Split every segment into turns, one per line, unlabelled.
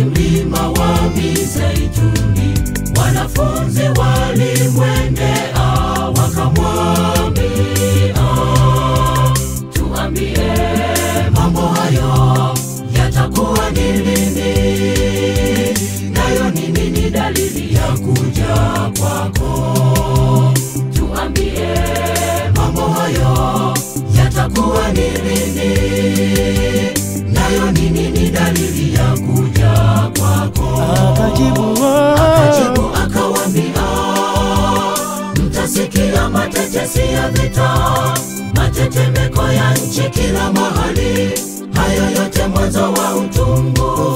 mlima wa Mizeituni, wanafunzi walimwendea wakamwambia, tuambie mambo hayo yatakuwa ni lini, nayo ni nini dalili ya kuja kwako? Tuambie mambo hayo yatakuwa ni lini, nayo ni nini dalili ya kuja kwako?
Akajibu
akawaambia, mtasikia matetesi ya vita, matetemeko ya nchi kila mahali, hayo yote mwanzo wa utungu.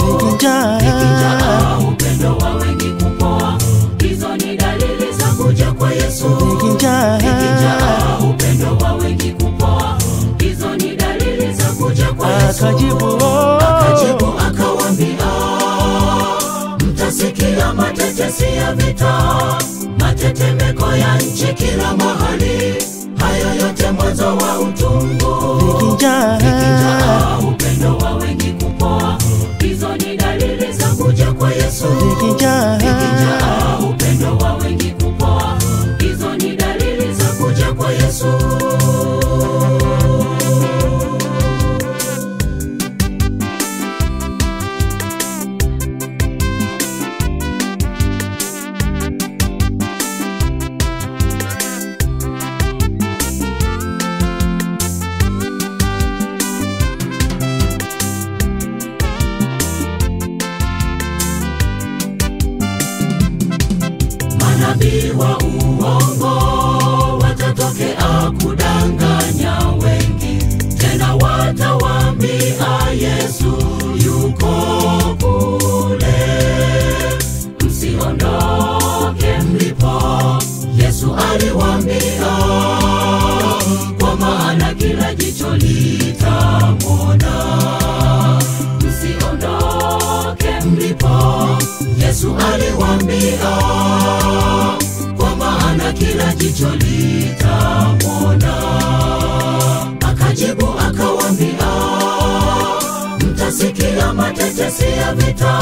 Vikijaa upendo wa wengi kupoa, hizo ni dalili za kuja kwa Yesu. Vikijaa upendo wa wengi kupoa, hizo ni dalili za kuja kwa Yesu. Akajibu akawaambia, mtasikia matetesi ya vita, matetemeko ya nchi kila mahali, hayo yote mwanzo wa utungu. Vikijaa upendo wa wengi kupoa, hizo ni dalili za kuja kwa Yesu. Vikijaa upendo wa wengi kupoa, hizo ni dalili za kuja kwa Yesu. Manabii wa uongo watatokea kudanganya wengi, tena watawaambia Yesu yuko kule, msiondoke mlipo. Yesu aliwaambia, kwa maana kila jicho litamwona. Msiondoke mlipo. Yesu aliwaambia, kwa maana kila jicho litamwona. Akajibu akawaambia, mtasikia matetesi ya vita,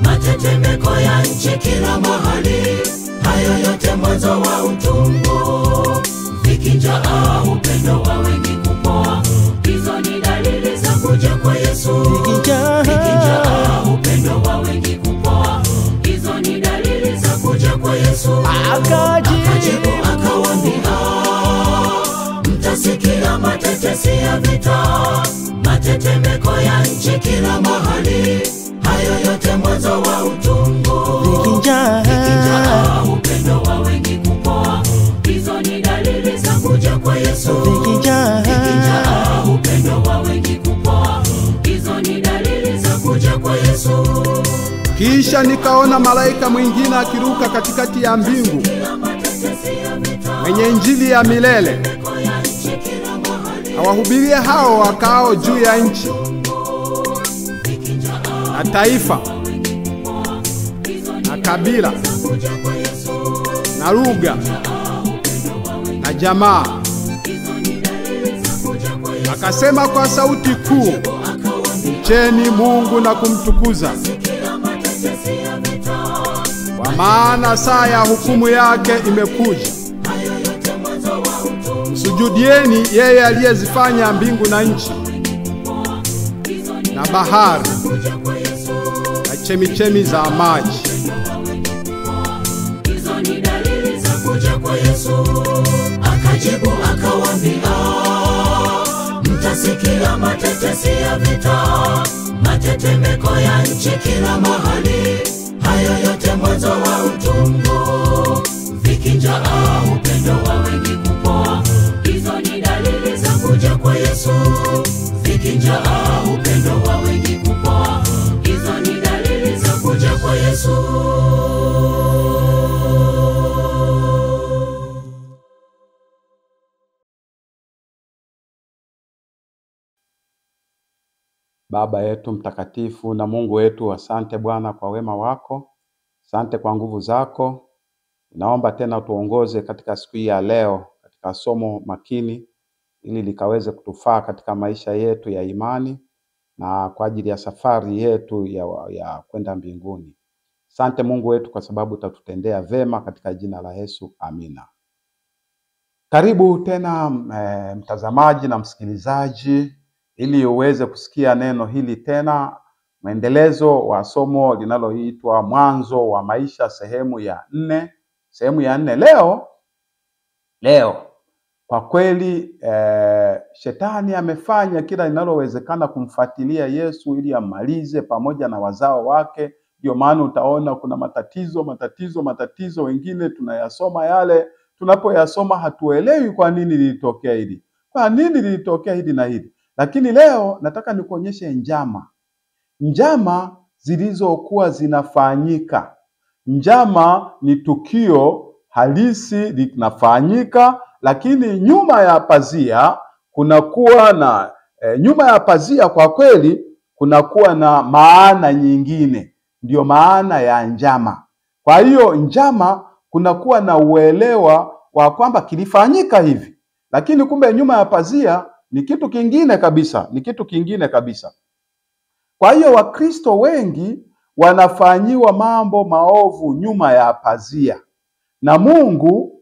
matetemeko ya nchi kila mahali, hayo yote mwanzo wa utungu. Vikijaa upendo wa wengi kupoa, hizo ni dalili za kuja kwa Yesu. Vikijaa upendo wa wengi kupoa, hizo ni dalili za kuja kwa Yesu. Akajibu akawaambia, mtasikia matetesi ya vita, matetemeko ya nchi kila mahali, hayo yote mwanzo wa utungu. Vikijaa upendo wa wengi kupoa, hizo ni dalili za kuja kwa Yesu. Vikijaa upendo wa wengi kupoa, hizo ni dalili za kuja kwa Yesu.
Kisha nikaona malaika mwingine akiruka katikati ya mbingu, mwenye injili ya milele, awahubirie hao wakao juu ya nchi, na taifa, na kabila, na lugha, na jamaa. Akasema kwa sauti kuu, mcheni Mungu na kumtukuza, kwa maana saa ya hukumu yake imekuja. Msujudieni yeye aliyezifanya mbingu na nchi, na bahari, na chemichemi za maji.
Hizo ni dalili za kuja kwa Yesu. Akajibu akawaambia, mtasikia matetesi ya vita, matetemeko ya nchi kila mahali, hayo yote mwanzo wa utungu. Vikijaa upendo wa wengi kupoa, hizo ni dalili za kuja kwa Yesu. Vikijaa upendo wa wengi kupoa, hizo ni dalili za kuja kwa Yesu.
Baba yetu mtakatifu na Mungu wetu, asante Bwana kwa wema wako, asante kwa nguvu zako. Naomba tena tuongoze katika siku hii ya leo katika somo makini, ili likaweze kutufaa katika maisha yetu ya imani na kwa ajili ya safari yetu ya kwenda mbinguni. Asante Mungu wetu kwa sababu utatutendea vema katika jina la Yesu. Amina. Karibu tena mtazamaji na msikilizaji, ili uweze kusikia neno hili tena, mwendelezo wa somo linaloitwa Mwanzo wa Maisha sehemu ya 4. Sehemu ya 4 leo kwa kweli shetani amefanya kila linalowezekana kumfuatilia Yesu ili amalize pamoja na wazao wake. Ndio maana utaona kuna matatizo wengine tunayasoma yale, tunapoyasoma hatuelewi kwa nini lilitokea hili. Kwa nini lilitokea hili na hili? Lakini leo nataka nikuonyeshe njama zilizokuwa zinafanyika. Njama ni tukio halisi linafanyika, lakini nyuma ya pazia kunakuwa na nyuma ya pazia kwa kweli kunakuwa na maana nyingine. Ndio maana ya njama. Kwa hiyo njama kunakuwa na uelewa wa kwamba kilifanyika hivi, lakini kumbe nyuma ya pazia ni kitu kingine kabisa. Kwa hiyo Wakristo wengi wanafanyiwa mambo maovu nyuma ya pazia, na Mungu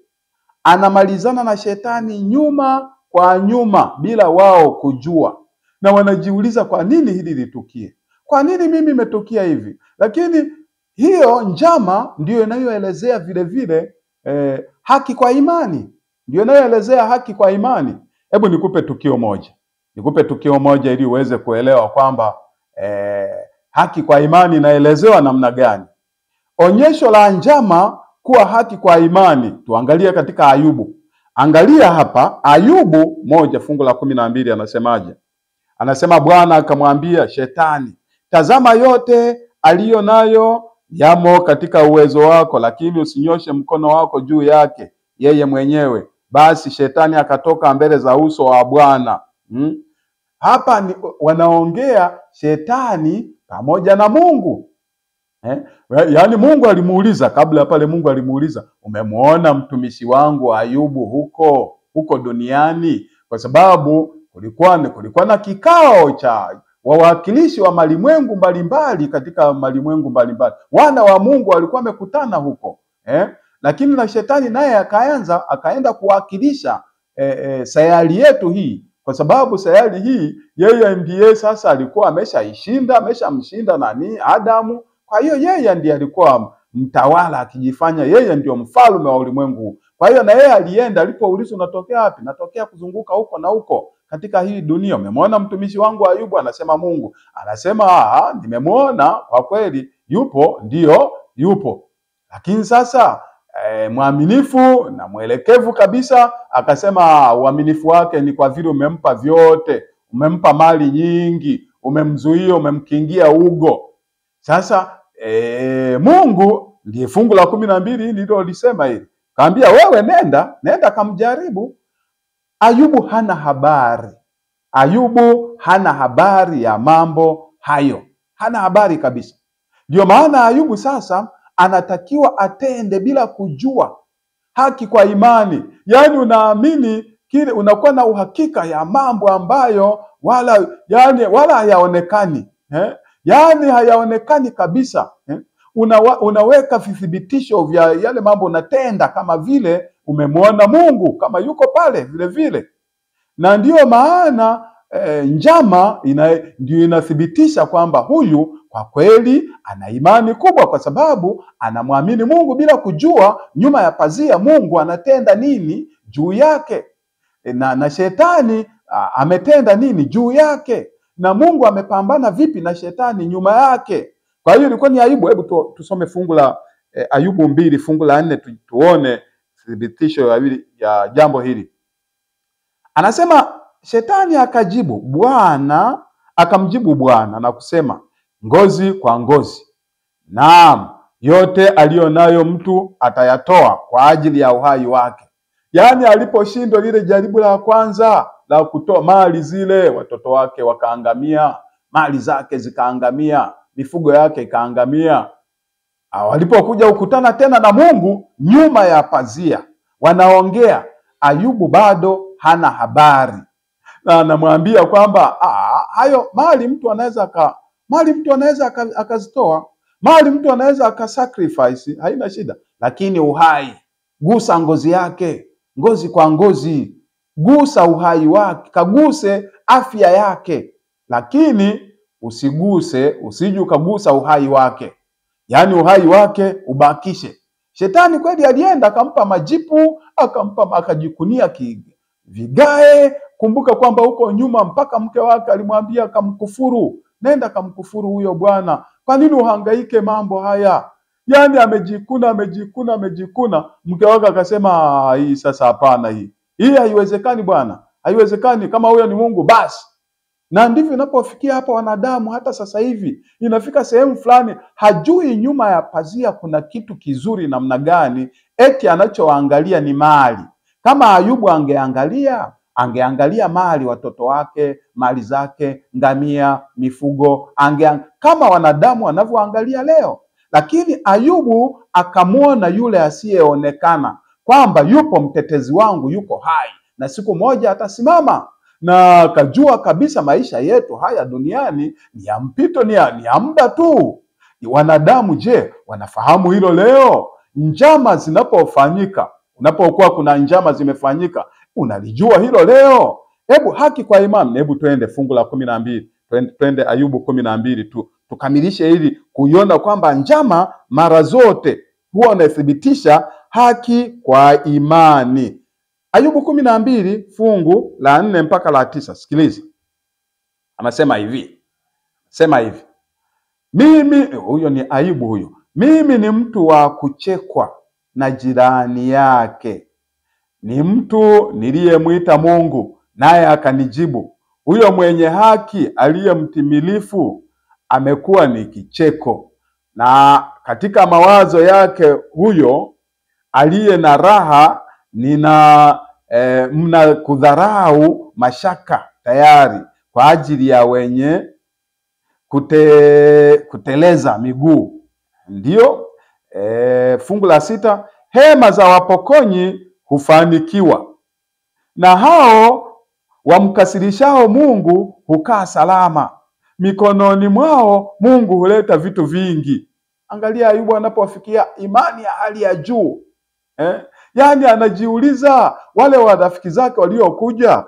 anamalizana na shetani nyuma kwa nyuma bila wao kujua, na wanajiuliza kwa nini hili litukie? Kwa nini mimi imetukia hivi? Lakini hiyo njama ndiyo inayoelezea vile vile haki kwa imani. Ndio inayoelezea haki kwa imani. Hebu nikupe tukio moja ili uweze kuelewa kwamba haki kwa imani inaelezewa namna gani. Onyesho la njama kuwa haki kwa imani tuangalie katika Ayubu. Angalia hapa Ayubu 1 fungu la 12 anasemaje? Anasema Bwana akamwambia Shetani, tazama yote aliyo nayo yamo katika uwezo wako, lakini usinyoshe mkono wako juu yake yeye mwenyewe. Basi Shetani akatoka mbele za uso wa Bwana. Hapa ni wanaongea Shetani pamoja na Mungu. Yaani Mungu alimuuliza, kabla pale Mungu alimuuliza, umemuona mtumishi wangu Ayubu huko duniani? Kwa sababu kulikuwa na kikao cha wawakilishi wa malimwengu mbalimbali katika malimwengu mbalimbali. Wana wa Mungu walikuwa wamekutana huko. Lakini na Shetani naye akaenda kuwakilisha sayari yetu hii, kwa sababu sayari hii yeye ndiye sasa alikuwa ameshamshinda nani? Adamu. Kwa hiyo yeye ndiye alikuwa mtawala, akijifanya yeye ndio mfalme wa ulimwengu. Kwa hiyo na yeye alienda, alipoulizwa unatokea wapi? Natokea kuzunguka huko na huko katika hii dunia. Umemwona mtumishi wangu Ayubu? Anasema Mungu. Anasema nimemuona kwa kweli, yupo, ndio yupo. Lakini sasa mwaminifu na mwelekevu kabisa, akasema uaminifu wake ni kwa vile umempa vyote, umempa mali nyingi, umemzuia, umemkingia ugo. Sasa Mungu ndiye fungu la 12 ndilo lisema hili. Kaambia wewe nenda kamjaribu. Ayubu hana habari ya mambo hayo. Hana habari kabisa. Ndio maana Ayubu sasa anatakiwa atende bila kujua haki kwa imani. Yaani unaamini kile, unakuwa na uhakika ya mambo ambayo wala hayaonekani. Yaani hayaonekani kabisa. Unaweka vithibitisho vya yale mambo unatenda kama vile umemwona Mungu kama yuko pale vile vile. Na ndiyo maana njama ndio inathibitisha kwamba huyu kwa kweli ana imani kubwa, kwa sababu anamwamini Mungu bila kujua nyuma ya pazia Mungu anatenda nini juu yake, na Shetani ametenda nini juu yake, na Mungu amepambana vipi na Shetani nyuma yake. Kwa hiyo ilikuwa ni Ayubu. Hebu tusome fungu la Ayubu 2 fungu la 4 tuone thibitisho ya jambo hili. Anasema Shetani akamjibu Bwana na kusema, ngozi kwa ngozi. Naam, yote aliyonayo mtu atayatoa kwa ajili ya uhai wake. Yaani aliposhindwa lile jaribu la kwanza la kutoa mali zile, watoto wake wakaangamia, mali zake zikaangamia, mifugo yake ikaangamia. Walipokuja kukutana tena na Mungu nyuma ya pazia, Ayubu bado hana habari. Na anamwambia kwamba hayo mali mtu anaweza akazitoa, mali mtu anaweza akasacrifice, haina shida, lakini uhai, gusa ngozi yake, ngozi kwa ngozi, gusa uhai wake, kaguse afya yake, lakini usije ukagusa uhai wake, yaani uhai wake ubakishe. Shetani kweli alienda akampa majipu, akajikunia vigae. Kumbuka kwamba huko nyuma mpaka mke wake alimwambia akamkufuru, nenda kamkufuru huyo bwana, kwa nini uhangaike mambo haya? Yaani amejikuna. Mke wake akasema hii sasa hapana, hii haiwezekani bwana, haiwezekani, kama huyo ni Mungu basi. Na ndivyo inapofikia hapa wanadamu. Hata sasa hivi inafika sehemu fulani hajui nyuma ya pazia kuna kitu kizuri namna gani, eti anachoangalia ni mali. Kama Ayubu angeangalia mali, watoto wake, mali zake, ngamia, mifugo, kama wanadamu wanavyoangalia leo. Lakini Ayubu akamwona yule asiyeonekana, kwamba yupo mtetezi wangu, yuko hai na siku moja atasimama. Na akajua kabisa maisha yetu haya duniani ni ya mpito, ni ya muda tu. Wanadamu je, wanafahamu hilo leo? Njama zinapofanyika, unapokuwa kuna njama zimefanyika, unalijua hilo leo? Hebu haki kwa imani, hebu twende fungu la 12, twende Ayubu 12 tu tukamilishe ili kuiona kwamba njama mara zote huwa unathibitisha haki kwa imani. Ayubu 12 fungu la 4 mpaka la 9. Sikiliza. Anasema hivi. Mimi, huyo ni Ayubu huyo. Mimi ni mtu wa kuchekwa na jirani yake. Ni mtu niliyemwita Mungu naye akanijibu. Huyo mwenye haki aliye mtimilifu amekuwa ni kicheko. Na katika mawazo yake huyo aliye na raha mna kudharau mashaka tayari kwa ajili ya wenye kuteleza miguu. Ndio fungu la 6, hema za wapokonyi hufanikiwa, na hao wamkasirishao Mungu hukaa salama. Mikononi mwao Mungu huleta vitu vingi. Angalia Ayubu anapofikia imani ya hali ya juu. Yaani anajiuliza, wale warafiki zake waliokuja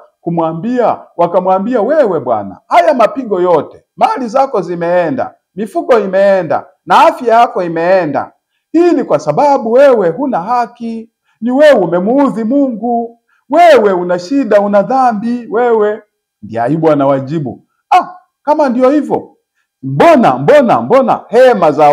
wakamwambia, wewe bwana, haya mapigo yote, mali zako zimeenda, mifugo imeenda, na afya yako imeenda. Hii ni kwa sababu wewe huna haki, ni wewe umemuudhi Mungu, wewe una shida, una dhambi wewe. Ndiye Ayubu anawajibu, kama ndio hivyo, mbona hema za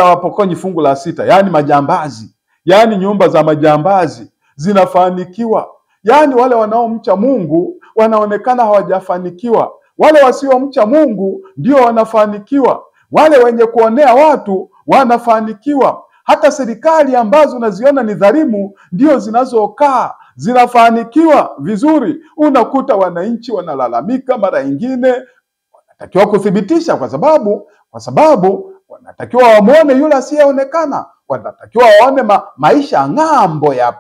wapokonyi fungu la 6, yaani majambazi, yaani nyumba za majambazi zinafanikiwa. Yaani wale wanaomcha Mungu wanaonekana hawajafanikiwa, wale wasiomcha Mungu ndio wanafanikiwa, wale wenye kuonea watu wanafanikiwa. Hata serikali ambazo unaziona ni dhalimu ndio zinazokaa zinafanikiwa vizuri. Unakuta wananchi wanalalamika, mara nyingine wanatakiwa kuthibitisha, kwa sababu wanatakiwa wamuone yule asiyeonekana, wanatakiwa waone maisha ng'ambo ya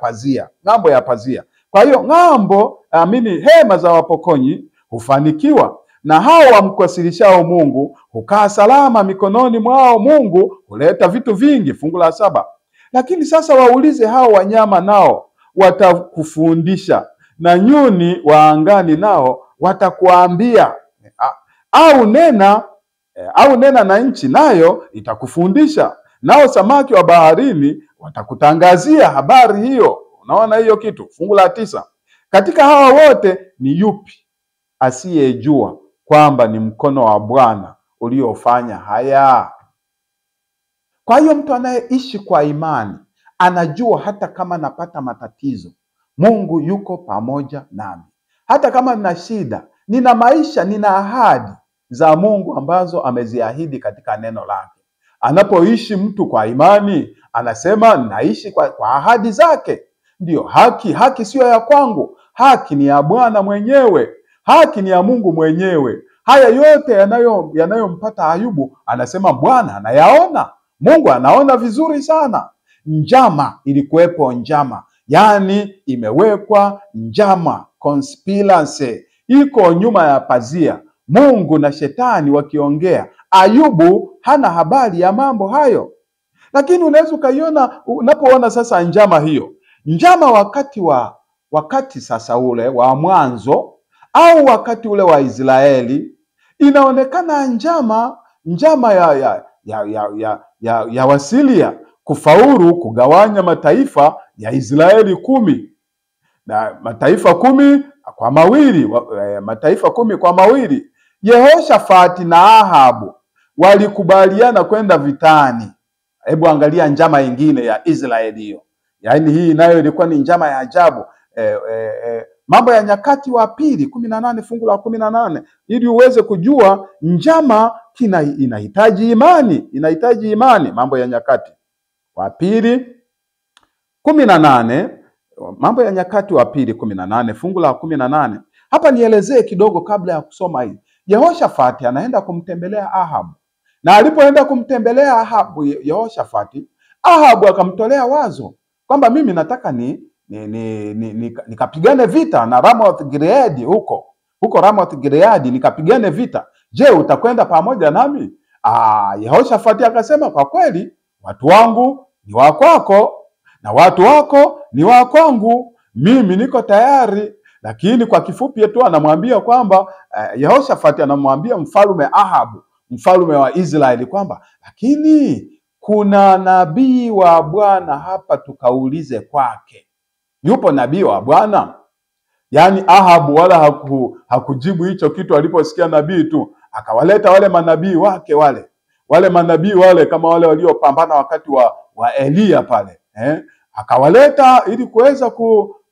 pazia. Kwa hiyo hema za wapokonyi hufanikiwa, na hao wamkasirishao Mungu hukaa salama. Mikononi mwao Mungu huleta vitu vingi. Fungu la 7, lakini sasa waulize hao wanyama, nao watakufundisha, na nyuni wa angani nao watakuambia, au nena na nchi, nayo itakufundisha, nao samaki wa baharini watakutangazia habari hiyo. Unaona hiyo kitu? Fungu la 9, katika hawa wote ni yupi asiyejua kwamba ni mkono wa Bwana uliofanya haya? Kwa hiyo mtu anayeishi kwa imani anajua, hata kama napata matatizo, Mungu yuko pamoja nami. Hata kama nina shida, nina maisha, nina ahadi za Mungu ambazo ameziahidi katika neno lake. Anapoishi mtu kwa imani, anasema naishi kwa ahadi zake. Ndio haki sio ya kwangu, haki ni ya Bwana mwenyewe, haki ni ya Mungu mwenyewe. Haya yote yanayompata Ayubu, anasema Bwana anayaona, Mungu anaona vizuri sana. Ilikuwepo njama, yaani imewekwa njama, conspiracy iko nyuma ya pazia, Mungu na shetani wakiongea. Ayubu hana habari ya mambo hayo. Lakini unaweza ukaiona unapoona sasa njama hiyo, njama wakati sasa ule wa mwanzo au wakati ule wa Israeli, inaonekana njama ya Wasiria kufaulu kugawanya mataifa ya Israeli 10 na mataifa 10 kwa mawili. Yehoshafati na Ahabu walikubaliana kwenda vitani. Hebu angalia njama ingine ya Israeli hiyo. Yaani hii nayo ilikuwa ni njama ya ajabu. Mambo ya Nyakati wa Pili 18 fungu la 18, ili uweze kujua njama inahitaji imani. Mambo ya Nyakati wa Pili 18, Mambo ya Nyakati wa Pili 18 fungu la 18. Hapa nielezee kidogo kabla ya kusoma hii. Yehoshafati anaenda kumtembelea Ahabu. Na alipoenda kumtembelea Ahabu, Yehoshafati, Ahabu akamtolea wazo kwamba mimi nataka nikapigane vita na Ramoth Gileadi huko Ramoth Gileadi nikapigane vita. Je, utakwenda pamoja nami? Yehoshafati akasema, kwa kweli watu wangu ni wa kwako na watu wako ni wa kwangu, mimi niko tayari. Lakini kwa kifupi tu anamwambia kwamba Yehoshafati anamwambia mfalme Ahabu, mfalme wa Israeli, kwamba lakini kuna nabii wa Bwana hapa, tukaulize kwake. Yupo nabii wa Bwana? Yaani Ahabu wala hakujibu hicho kitu. Aliposikia nabii tu, akawaleta wale manabii wake wale manabii wale kama wale waliopambana wakati wa Elia pale, akawaleta ili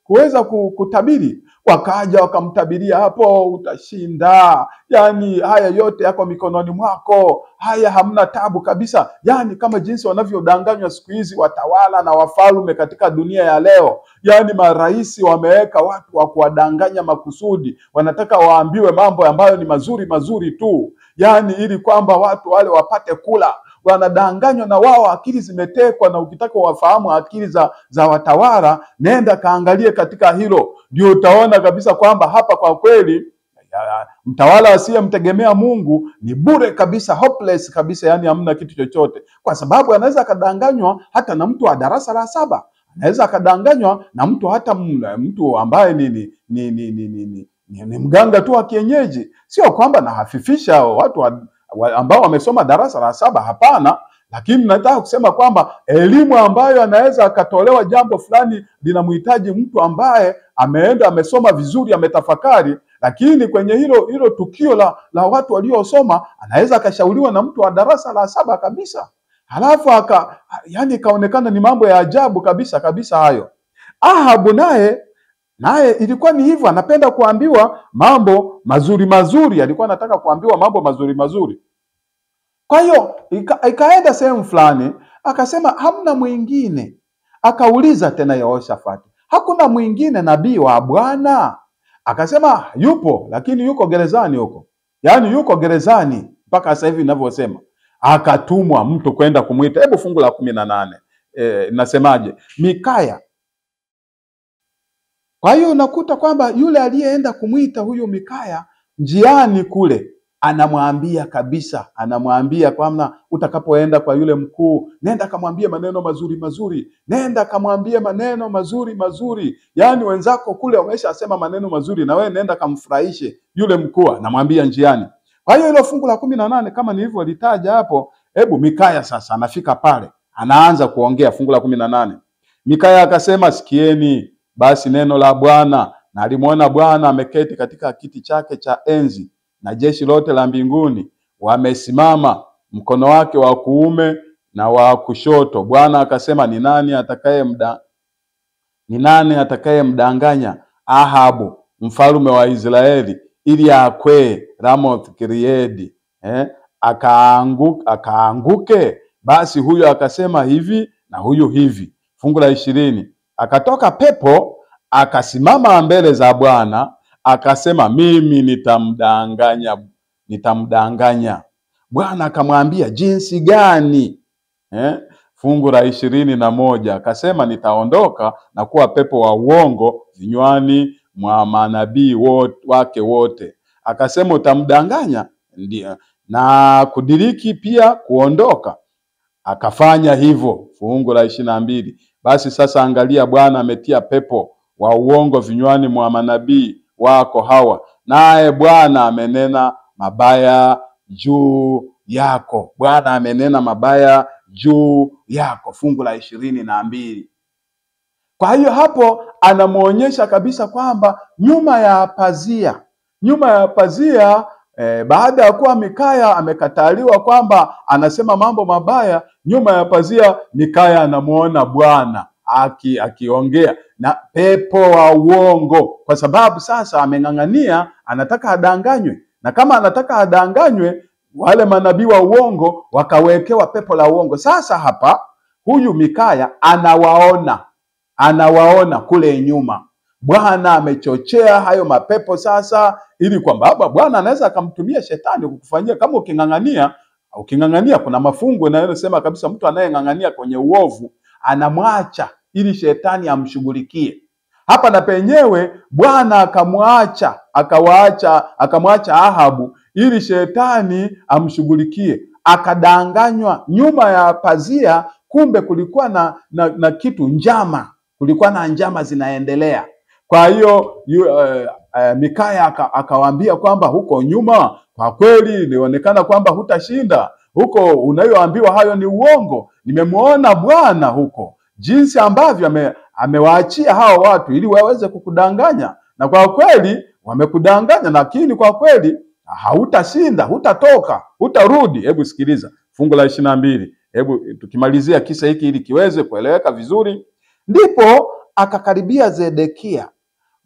kuweza kutabiri. Wakaja wakamtabiria, hapo utashinda, yani haya yote yako mikononi mwako, haya hamna tabu kabisa. Yani kama jinsi wanavyodanganywa siku hizi watawala na wafalme katika dunia ya leo. Yani marais wameweka watu wa kuwadanganya makusudi, wanataka waambiwe mambo ambayo ni mazuri tu, yani ili kwamba watu wale wapate kula. Wanadanganywa na wao, akili zimetekwa. Na ukitaka wafahamu akili za watawala, nenda kaangalie katika hilo, ndio utaona kabisa kwamba hapa kwa kweli mtawala asiyemtegemea Mungu ni bure kabisa, hopeless kabisa, yani hamna kitu chochote. Kwa sababu anaweza akadanganywa hata na mtu wa darasa la 7, anaweza akadanganywa na mtu ambaye ni mganga tu wa kienyeji. Sio kwamba nahafifisha watu ambao wamesoma darasa la 7, hapana. Lakini nataka kusema kwamba elimu ambayo anaweza akatolewa jambo fulani linamhitaji mtu ambaye amesoma vizuri, ametafakari. Lakini kwenye hilo tukio la watu waliosoma, anaweza akashauriwa na mtu wa darasa la 7 kabisa. Halafu ikaonekana ni mambo ya ajabu kabisa hayo. Ahabu naye ilikuwa ni hivyo, anapenda kuambiwa mambo mazuri, alikuwa anataka kuambiwa mambo mazuri. Kwa hiyo ikaenda sehemu fulani, akasema hamna mwingine. Akauliza tena Yehoshafati, hakuna mwingine nabii wa Bwana? Akasema yupo, lakini yuko gerezani huko. Yaani yuko gerezani mpaka sasa hivi ninavyosema. Akatumwa mtu kwenda kumuita. Hebu fungu la 18 nasemaje? Mikaya. Kwa hiyo unakuta kwamba yule aliyeenda kumuita huyo Mikaya, njiani kule anamwambia kabisa, anamwambia kwamba utakapoenda kwa yule mkuu, nenda kamwambie maneno mazuri, nenda kamwambie maneno mazuri. Yaani wenzako kule wameshasema maneno mazuri, na wewe nenda kamfurahishe yule mkuu, anamwambia njiani. Kwa hiyo hilo fungu la 18 kama nilivyolitaja hapo, hebu Mikaya sasa anafika pale, anaanza kuongea. Fungu la 18, Mikaya akasema, sikieni basi neno la Bwana. Na alimwona Bwana ameketi katika kiti chake cha enzi, na jeshi lote la mbinguni wamesimama mkono wake wa kuume na wa kushoto. Bwana akasema, ni nani atakayemdanganya Ahabu mfalme wa Israeli, ili akwee Ramoth Gileadi akaanguke? Basi huyo akasema hivi na huyu hivi. Fungu la 20, akatoka pepo akasimama mbele za Bwana, akasema, mimi nitamdanganya. Bwana akamwambia, jinsi gani? Fungu la 21, akasema, nitaondoka na kuwa pepo wa uongo vinywani mwa manabii wake wote. Akasema utamdanganya, ndio, na kudiriki pia kuondoka. Akafanya hivyo. Fungu la 22. Basi sasa angalia, Bwana ametia pepo wa uongo vinywani mwa manabii wako hawa, naye Bwana amenena mabaya juu yako. Bwana amenena mabaya juu yako. Fungu la 22. Kwa hiyo hapo anamuonyesha kabisa kwamba nyuma ya pazia baada ya kuwa Mikaya amekataliwa kwamba anasema mambo mabaya, nyuma ya pazia Mikaya anamuona Bwana akiongea na pepo wa uongo, kwa sababu sasa ameng'ang'ania, anataka adanganywe, na kama anataka adanganywe, wale manabii wa uongo wakawekewa pepo la uongo. Sasa hapa huyu Mikaya anawaona kule nyuma. Bwana amechochea hayo mapepo sasa, ili kwamba Bwana anaweza akamtumia shetani kukufanyia. Kama uking'ang'ania, kuna mafungu yanayosema kabisa mtu anayeng'ang'ania kwenye uovu anamwacha ili shetani amshughulikie. Hapa na penyewe Bwana akamwacha Ahabu ili shetani amshughulikie, akadanganywa nyuma ya pazia. Kumbe kulikuwa na kitu, njama, kulikuwa na njama zinaendelea. Kwa hiyo Mikaya akawaambia kwamba huko nyuma kwa kweli ilionekana kwamba hutashinda, huko unayoambiwa hayo ni uongo. Nimemuona Bwana huko jinsi ambavyo amewaachia hao watu ili waweze kukudanganya, na kwa kweli wamekudanganya, lakini kwa kweli hautashinda, hutatoka, hutarudi. Hebu sikiliza fungu la 22. Hebu tukimalizia kisa hiki ili kiweze kueleweka vizuri. Ndipo akakaribia Zedekia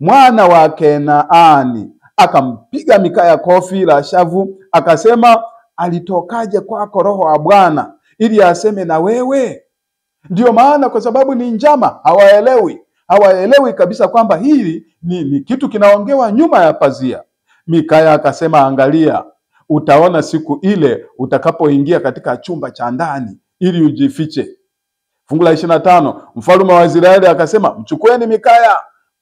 mwana wa Kenaani, akampiga Mikaya kofi la shavu, akasema, alitokaje kwako roho wa Bwana ili aseme na wewe? Ndio maana, kwa sababu ni njama, hawaelewi kabisa kwamba hili ni kitu kinaongewa nyuma ya pazia. Mikaya akasema, angalia, utaona siku ile utakapoingia katika chumba cha ndani ili ujifiche. Fungu la 25. Mfalme wa Israeli akasema, mchukueni Mikaya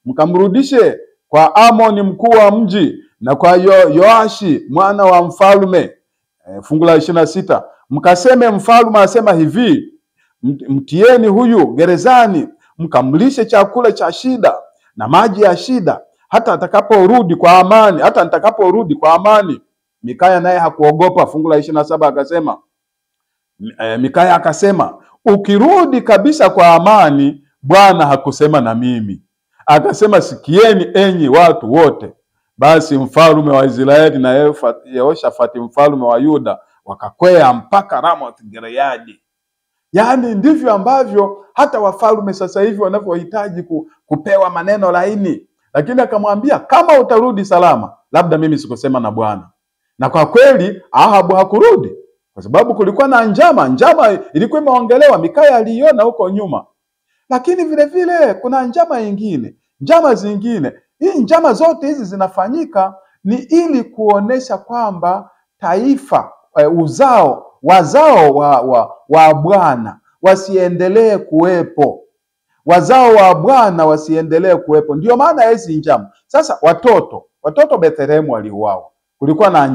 mkamrudishe kwa Amoni mkuu wa mji na kwa Yoashi mwana wa mfalme. Fungu la 26. Mkaseme, mfalme asema hivi, mtieni huyu gerezani, mkamlishe chakula cha shida na maji ya shida hata nitakaporudi kwa amani. Mikaya naye hakuogopa. Fungu la 27 akasema, Mikaya akasema, ukirudi kabisa kwa amani, Bwana hakusema na mimi. Akasema, sikieni enyi watu wote. Basi mfalme wa Israeli na Yehoshafati mfalme wa Yuda wakakwea mpaka Ramoth Gileadi. Yaani ndivyo ambavyo hata wafalme sasa hivi wanavyohitaji kupewa maneno laini. Lakini akamwambia, kama utarudi salama, labda mimi sikusema na Bwana. Na kwa kweli Ahabu hakurudi, kwa sababu kulikuwa na njama ilikuwa imeongelewa, Mikaya aliiona huko nyuma. Lakini vile vile kuna njama zingine. Hii njama zote hizi zinafanyika ni ili kuonesha kwamba taifa, wazao wa Bwana wasiendelee kuwepo. Ndio maana hizi njama. Sasa watoto Bethlehemu waliuawa. Kulikuwa na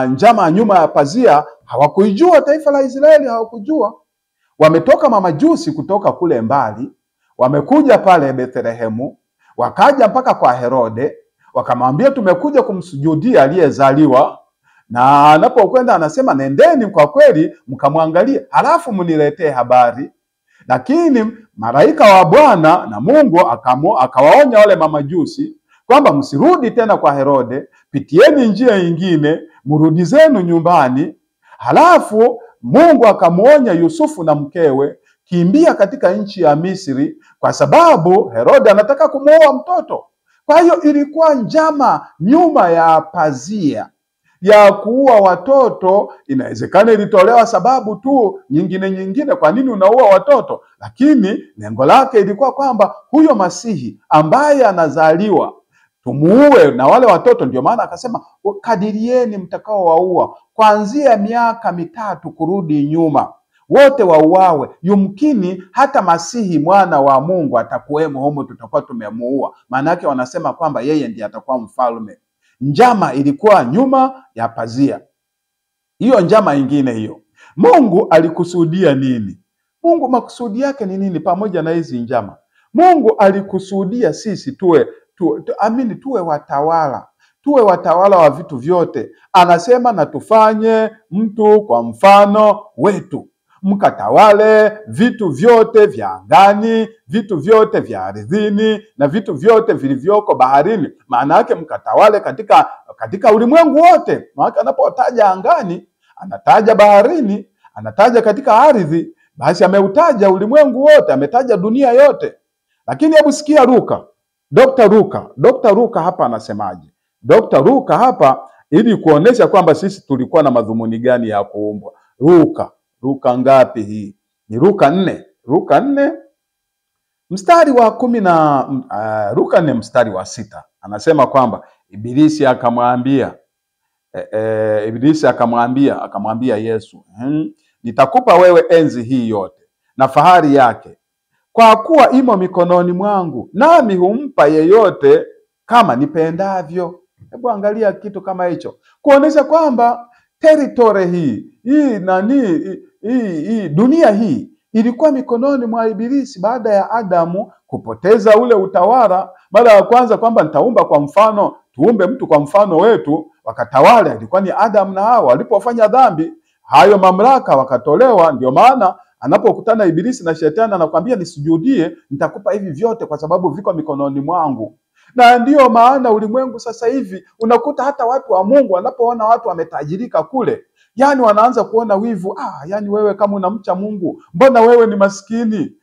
njama nyuma ya pazia, hawakuijua taifa la Israeli, hawakujua. Wametoka mamajusi kutoka kule mbali, wamekuja pale Bethlehemu, wakaja mpaka kwa Herode, wakamwambia tumekuja kumsujudia aliyezaliwa, na anapokwenda anasema, nendeni kwa kweli mkamwangalie, halafu mniletee habari. Lakini malaika wa Bwana na Mungu akawaonya wale mamajusi kwamba msirudi tena kwa Herode, pitieni njia nyingine, mrudi zenu nyumbani. Halafu Mungu akamuonya Yusufu na mkewe, kimbia katika nchi ya Misri, kwa sababu Herode anataka kumuoa mtoto. Kwa hiyo ilikuwa njama nyuma ya pazia ya kuua watoto. Inawezekana ilitolewa sababu tu nyingine, kwa nini unaua watoto, lakini lengo lake ilikuwa kwamba huyo Masihi ambaye anazaliwa tumuue na wale watoto. Ndio maana akasema, kadirieni mtakao waua kuanzia miaka 3 kurudi nyuma. wote wauawe. Yumkini hata Masihi mwana wa Mungu atakuwemo humo, tutakuwa tumemuua. Maana yake wanasema kwamba yeye ndiye atakuwa mfalme. Njama ilikuwa nyuma ya pazia. Hiyo njama ingine hiyo. Mungu alikusudia nini? Mungu makusudi yake ni nini pamoja na hizi njama? Mungu alikusudia sisi tuwe watawala. Tuwe watawala wa vitu vyote. Anasema na tufanye mtu kwa mfano wetu. Mkatawale vitu vyote vya angani, vitu vyote vya ardhini na vitu vyote vilivyoko baharini. Maana yake mkatawale katika ulimwengu wote. Maana anapotaja angani, anataja baharini, anataja katika ardhi, basi ameutaja ulimwengu wote, ametaja dunia yote. Lakini hebu sikia Dr. Luka hapa anasemaje? Dr. Luka hapa, ili kuonesha kwamba sisi tulikuwa na madhumuni gani ya kuumbwa. Luka ngapi hii? Ni Luka 4. Luka 4 mstari wa 10 na Luka 4 mstari wa 6. Anasema kwamba Ibilisi akamwambia Yesu, nitakupa wewe enzi hii yote na fahari yake, kwa kuwa imo mikononi mwangu, nami humpa yeyote kama nipendavyo. Hebu angalia kitu kama hicho, kuonesha kwamba territory hii dunia hii ilikuwa mikononi mwa Ibilisi baada ya Adamu kupoteza ule utawala. Mara ya kwanza kwamba nitaumba kwa mfano, tuumbe mtu kwa mfano wetu, wakatawala, ilikuwa ni Adamu na Hawa. Walipofanya dhambi, hayo mamlaka wakatolewa. Ndio maana anapokutana Ibilisi na Shetani anakuambia nisujudie, nitakupa hivi vyote kwa sababu viko mikononi mwangu. Na ndiyo maana ulimwengu sasa hivi unakuta hata watu wa Mungu wanapoona watu wametajirika kule, yani wanaanza kuona wivu. Yani wewe kama unamcha Mungu, mbona wewe ni maskini?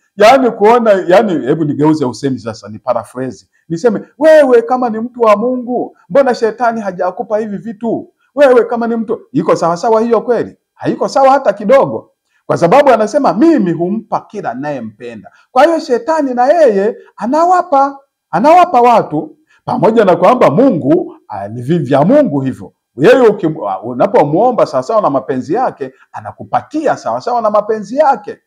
Hebu nigeuze usemi sasa, ni paraphrase. Niseme wewe kama ni mtu wa Mungu, mbona Shetani hajakupa hivi vitu? Wewe kama ni mtu, iko sawa sawa hiyo kweli? Haiko sawa hata kidogo. Kwa sababu anasema mimi humpa kila ninayempenda. Kwa hiyo Shetani na yeye anawapa watu, pamoja na kwamba Mungu ni vya Mungu hivyo. Yeye unapomuomba sawasawa na mapenzi yake, anakupatia sawasawa na mapenzi yake.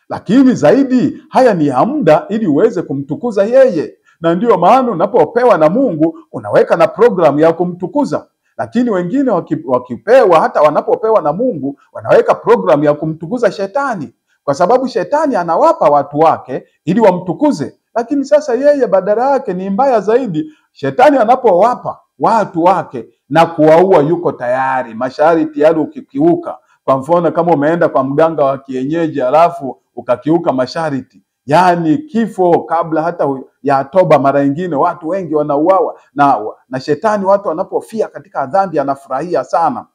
Lakini zaidi haya ni ya muda, ili uweze kumtukuza yeye. Na ndiyo maana unapopewa na Mungu unaweka na programu ya kumtukuza. Lakini wengine wakipewa, hata wanapopewa na Mungu, wanaweka programu ya kumtukuza Shetani, kwa sababu Shetani anawapa watu wake ili wamtukuze. Lakini sasa yeye badala yake ni mbaya zaidi. Shetani anapowapa watu wake na kuwaua, yuko tayari masharti yale ukikiuka. Kwa mfano kama umeenda kwa mganga wa kienyeji alafu ukakiuka masharti, yani kifo kabla hata ya toba. Mara nyingine watu wengi wanauawa na Shetani. Watu wanapofia katika dhambi anafurahia sana.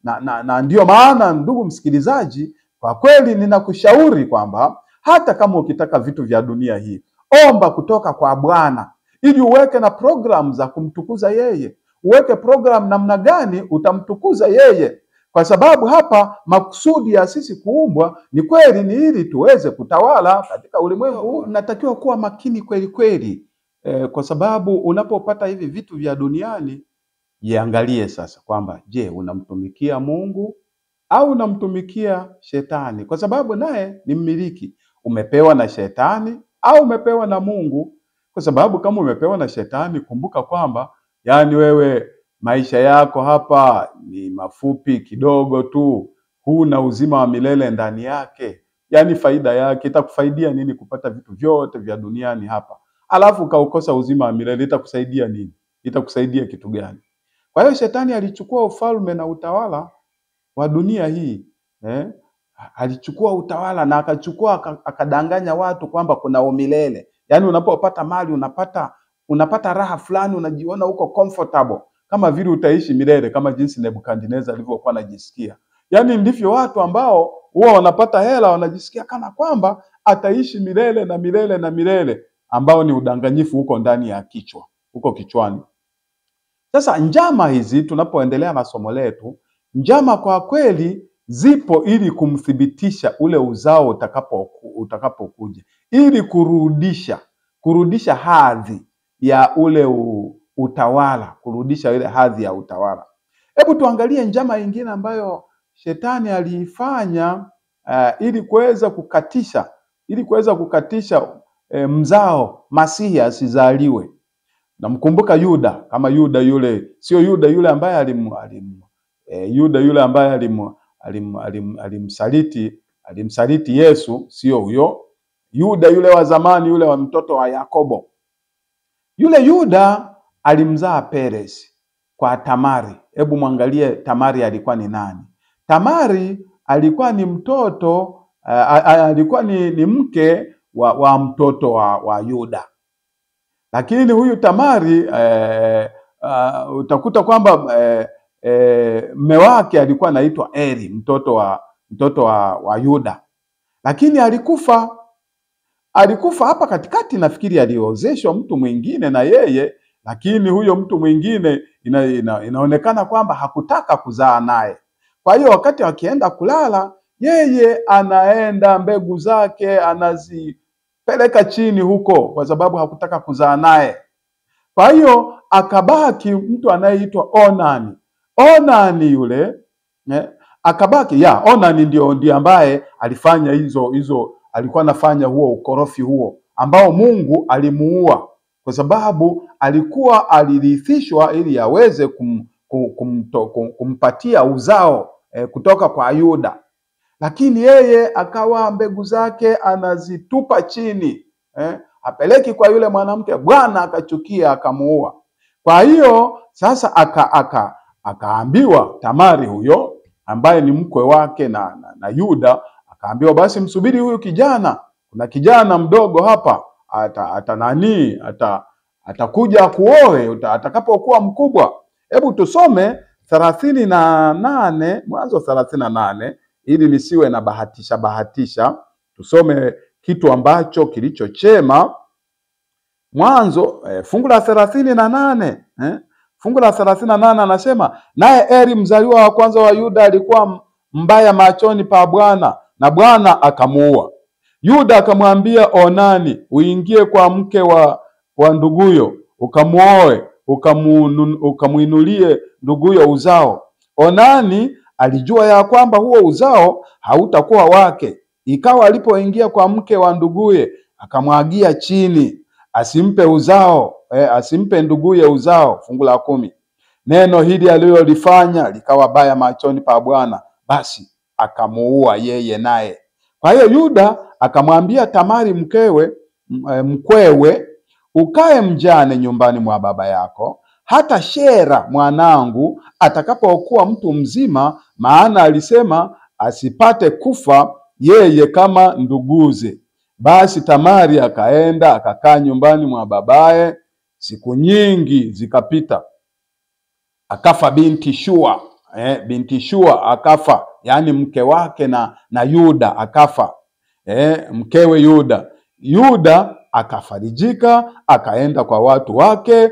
Na ndio maana, ndugu msikilizaji, kwa kweli ninakushauri kwamba hata kama ukitaka vitu vya dunia hii, omba kutoka kwa Bwana ili uweke na programu za kumtukuza yeye. Uweke programu namna gani utamtukuza yeye, kwa sababu hapa makusudi ya sisi kuumbwa ni kweli ni ili tuweze kutawala katika ulimwengu huu. Natakiwa kuwa makini kweli kweli, kwa sababu unapopata hivi vitu vya duniani, jiangalie sasa kwamba je, unamtumikia Mungu au unamtumikia Shetani? Kwa sababu naye ni mmiliki. Umepewa na Shetani au umepewa na Mungu? Kwa sababu kama umepewa na Shetani, kumbuka kwamba yani wewe maisha yako hapa ni mafupi kidogo tu, huna uzima wa milele ndani yake. Yani faida yake, itakufaidia nini kupata vitu vyote vya duniani hapa, alafu ukaukosa uzima wa milele? Itakusaidia nini? Itakusaidia kitu gani? Kwa hiyo Shetani alichukua ufalme na utawala wa dunia hii, alichukua utawala na akadanganya watu kwamba kuna umilele. Yani unapopata mali unapata raha fulani, unajiona uko comfortable, kama vile utaishi milele, kama jinsi Nebukadneza alivyokuwa anajisikia. Yani ndivyo watu ambao huwa wanapata hela wanajisikia kana kwamba ataishi milele na milele na milele, ambao ni udanganyifu huko ndani ya kichwa, huko kichwani. Sasa njama hizi, tunapoendelea na somo letu, njama kwa kweli zipo ili kumthibitisha ule uzao utakapokuja, ili kurudisha hadhi ya ule utawala, kurudisha ile hadhi ya utawala. Hebu tuangalie njama nyingine ambayo Shetani aliifanya ili kuweza kukatisha mzao Masihi asizaliwe. Namkumbuka Yuda, kama Yuda yule, sio Yuda yule ambaye Yuda yule ambaye alimsaliti Yesu, sio huyo. Yuda yule wa zamani, yule wa mtoto wa Yakobo. Yule Yuda alimzaa Perez kwa Tamari. Hebu mwangalie Tamari alikuwa ni nani? Tamari alikuwa ni mtoto alikuwa ni mke wa mtoto wa Yuda. Lakini huyu Tamari utakuta kwamba mume wake alikuwa anaitwa Eri, mtoto wa Yuda. Lakini alikufa hapa katikati. Nafikiri aliozeshwa mtu mwingine na yeye, lakini huyo mtu mwingine inaonekana kwamba hakutaka kuzaa naye. Kwa hiyo wakati akienda kulala, yeye anaenda mbegu zake anazipeleka chini huko, kwa sababu hakutaka kuzaa naye. Kwa hiyo akabaki mtu anayeitwa Onani. Onani yule akabaki, Onani ndio ambaye alifanya hizo alikuwa anafanya huo ukorofi huo ambao Mungu alimuua, kwa sababu alikuwa alirithishwa ili aweze kumpatia uzao kutoka kwa Yuda. Lakini yeye akawa mbegu zake anazitupa chini, apeleki kwa yule mwanamke. Bwana akachukia akamuua. Kwa hiyo sasa akaambiwa Tamari huyo ambaye ni mkwe wake na Yuda, akaambiwa basi msubiri huyu kijana, kuna kijana mdogo hapa atakuja kuoe atakapokuwa mkubwa. Hebu tusome 38, Mwanzo 38, ili nisiwe na bahatisha. Tusome kitu ambacho kilichochema. Mwanzo fungu la 38, fungu la 38 anasema, naye Eri mzaliwa wa kwanza wa Yuda alikuwa mbaya machoni pa Bwana, na Bwana akamuua. Yuda akamwambia Onani, uingie kwa mke wa nduguyo, ukamuoe, ukamuinulie nduguyo uzao. Onani alijua ya kwamba huo uzao hautakuwa wake. Ikawa alipoingia kwa mke wa nduguye, akamwagia chini, asimpe uzao, asimpe nduguye uzao. Fungu la 10. Neno hili alilolifanya likawa baya machoni pa Bwana, basi akamuua yeye naye. Kwa hiyo Yuda akamwambia Tamari mkwewe, ukae mjane nyumbani mwa baba yako hata Shera mwanangu atakapokuwa mtu mzima, maana alisema asipate kufa yeye kama nduguze. Basi Tamari akaenda akakaa nyumbani mwa babaye. Siku nyingi zikapita, akafa binti Shua. Binti Shua akafa, yani mke wake na Yuda akafa, mkewe Yuda. Yuda akafarijika, akaenda kwa watu wake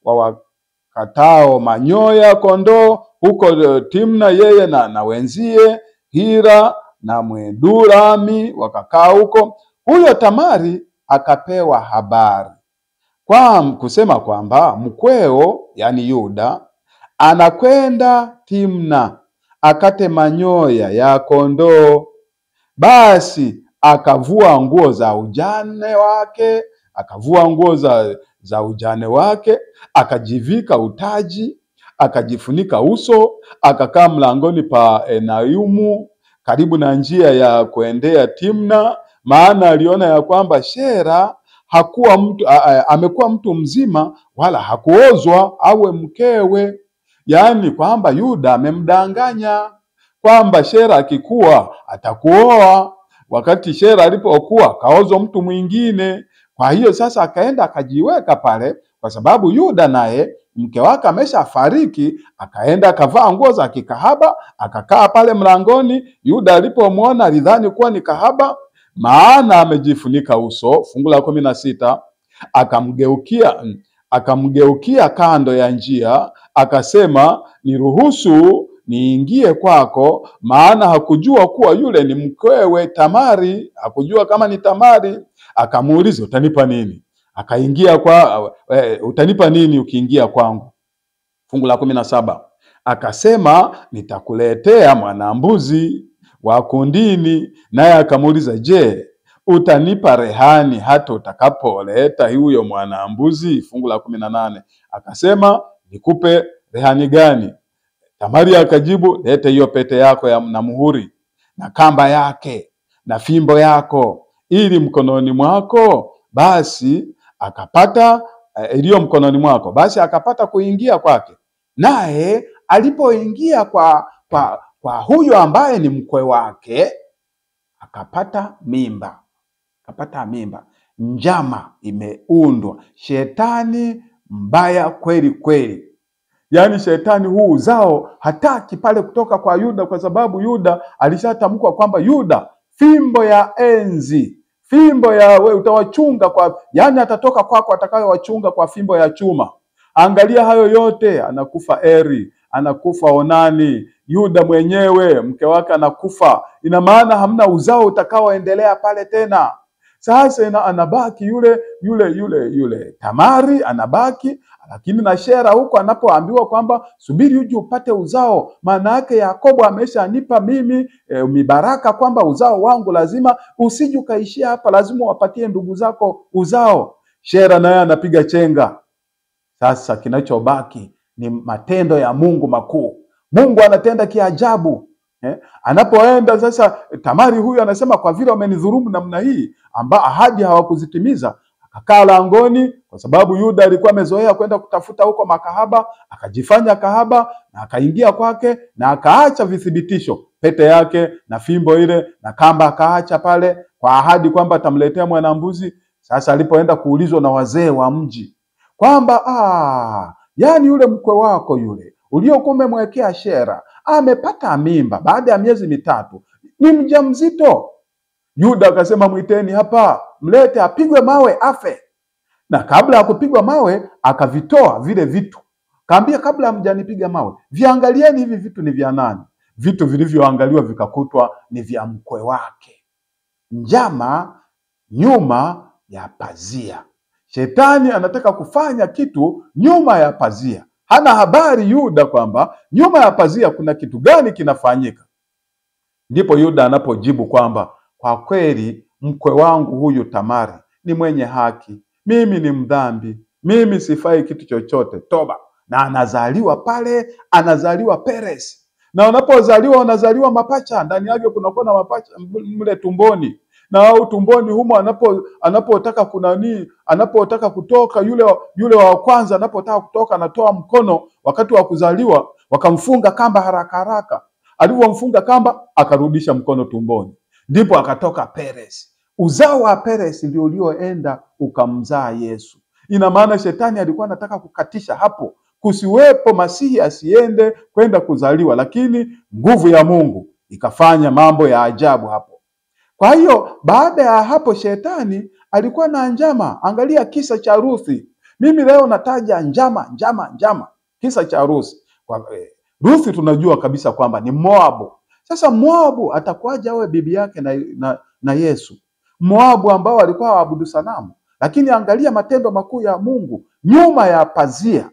wakatao manyoya kondoo huko Timna, yeye na wenzie Hira na Mwedurami wakakaa huko. Huyo Tamari akapewa habari kusema kwamba mkweo, yani Yuda, anakwenda Timna akate manyoya ya kondoo. Basi akavua nguo za ujane wake, akajivika utaji, akajifunika uso, akakaa mlangoni pa Enaimu karibu na njia ya kuendea Timna, maana aliona ya kwamba Shera amekuwa mtu mzima wala hakuozwa awe mkewe. Yaani kwamba Yuda amemdanganya kwamba Shera akikuwa atakuoa, wakati Shera alipokuwa kaozwa mtu mwingine. Kwa hiyo sasa akaenda akajiweka pale, kwa sababu Yuda naye mke wake ameshafariki, akaenda akavaa nguo za kikahaba, akakaa pale mlangoni. Yuda alipomwona alidhani kuwa ni kahaba, maana amejifunika uso. Fungu la 16, akamgeukia kando ya njia, akasema, niruhusu niingie kwako, maana hakujua kuwa yule ni mkwewe Tamari, hakujua kama ni Tamari. Akamuuliza, utanipa nini? Akaingia utanipa nini ukiingia kwangu? Fungu la 17, akasema, nitakuletea mwanambuzi wa kundini, naye akamuuliza, je, utanipa rehani hata utakapoleta huyo mwana-mbuzi? Fungu la 18. Akasema, nikupe rehani gani? Tamari akajibu, lete hiyo pete yako na muhuri na kamba yake na fimbo yako ili mkononi mwako, basi akapata iliyo mkononi mwako, basi akapata kuingia kwake. Naye alipoingia kwa huyo ambaye ni mkwe wake, akapata mimba. Njama imeundwa. Shetani mbaya kweli kweli. Yaani shetani huu uzao hataki pale kutoka kwa Yuda, kwa sababu Yuda alishatamkwa kwamba Yuda fimbo ya enzi, fimbo ya we utawachunga kwa, yani atatoka kwako atakayowachunga kwa fimbo ya chuma. Angalia hayo yote, anakufa Eri, anakufa Onani, Yuda mwenyewe mke wake anakufa. Ina maana hamna uzao utakaoendelea pale tena. Sasa anabaki yule Tamari anabaki, lakini na Shera huko anapoambiwa kwamba subiri uje upate uzao, maana yake Yakobo ameshanipa mimi mibaraka kwamba uzao wangu lazima usije kaishia hapa, lazima wapatie ndugu zako uzao. Shera naye anapiga chenga. Sasa kinachobaki ni matendo ya Mungu makuu. Mungu anatenda kiajabu. Anapoenda sasa, Tamari huyu anasema, kwa vile wamenidhulumu namna hii, ahadi hawakuzitimiza, akakaa langoni, kwa sababu Yuda alikuwa amezoea kwenda kutafuta huko makahaba, akajifanya kahaba na akaingia kwake na akaacha vithibitisho, pete yake na fimbo ile na kamba akaacha pale, kwa ahadi kwamba atamletea mwana-mbuzi. Sasa alipoenda kuulizwa na wazee wa mji kwamba yani yule mkwe wako yule uliokuwa umemwekea Shera amepata mimba baada ya miezi 3, ni mjamzito. Yuda akasema, mwiteni hapa, mlete apigwe mawe afe. Na kabla ya kupigwa mawe akavitoa vile vitu. Kaambia, kabla hamjanipiga mawe, viangalieni hivi vitu ni vya nani? Vitu vilivyoangaliwa vikakutwa ni vya mkwe wake. Njama nyuma ya pazia. Shetani anataka kufanya kitu nyuma ya pazia. Hana habari Yuda kwamba nyuma ya pazia kuna kitu gani kinafanyika. Ndipo Yuda anapojibu kwamba kwa kweli mkwe wangu huyu Tamari ni mwenye haki, mimi ni mdhambi, mimi sifai kitu chochote, toba. Na anazaliwa pale, anazaliwa Peresi. Na unapozaliwa unazaliwa mapacha, ndani yake kunakuwa na mapacha mle tumboni. Na au tumboni humo anapotaka anapotaka kutoka, yule wa kwanza anapotaka kutoka anatoa mkono wakati wa kuzaliwa, wakamfunga kamba haraka. Alipomfunga kamba akarudisha mkono tumboni, ndipo akatoka Peresi. Uzao wa Peresi ndio ulioenda ukamzaa Yesu. Ina maana shetani alikuwa anataka kukatisha hapo, kusiwepo Masihi asiende kwenda kuzaliwa, lakini nguvu ya Mungu ikafanya mambo ya ajabu hapo. Kwa hiyo baada ya hapo shetani alikuwa na njama. Angalia kisa cha Ruthi. Mimi leo nataja njama. Kisa cha Ruthi. Ruthi tunajua kabisa kwamba ni Moabu. Sasa Moabu atakuwaje awe bibi yake na Yesu? Moabu ambao walikuwa waabudu sanamu. Lakini angalia matendo makuu ya Mungu. Nyuma ya pazia